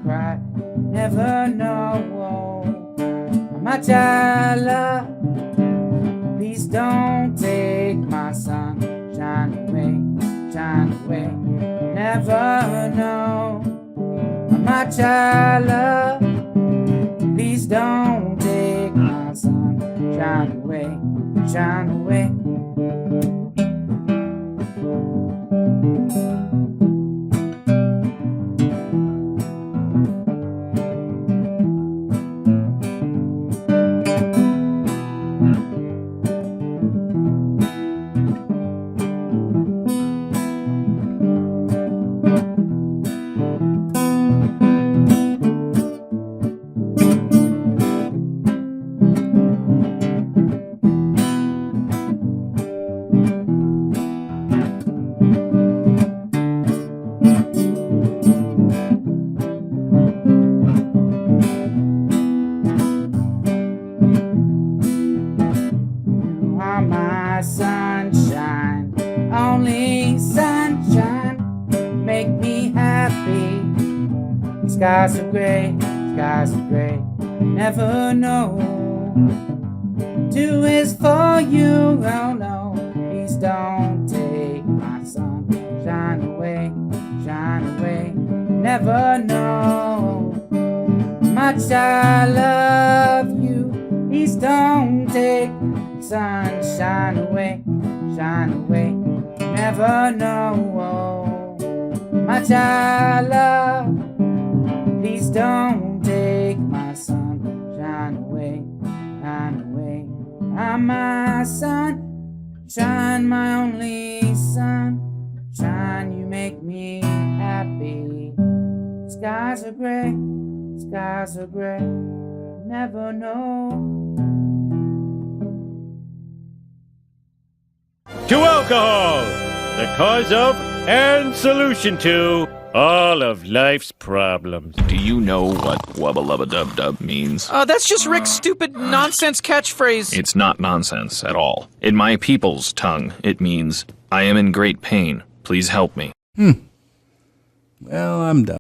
cried, never know how much I love. shine away. Never know how much I love. Please don't take my sunshine away, shine away. You are my sunshine, only sunshine. Make me happy. Skies are gray, skies are gray. Never know. Do is for you, oh no. Please don't take my sunshine away, shine away. Never know how much I love you. Please don't take sunshine away, shine away. Never know how much I love. Please don't take my sunshine away, shine away. I'm my sunshine, my only sunshine. You make me happy. Skies are gray, skies are gray. Never know. To alcohol, the cause of and solution to all of life's problems. Do you know what wubba lubba dub dub means? That's just Rick's stupid nonsense catchphrase. It's not nonsense at all. In my people's tongue, it means, I am in great pain. Please help me. Well, I'm done.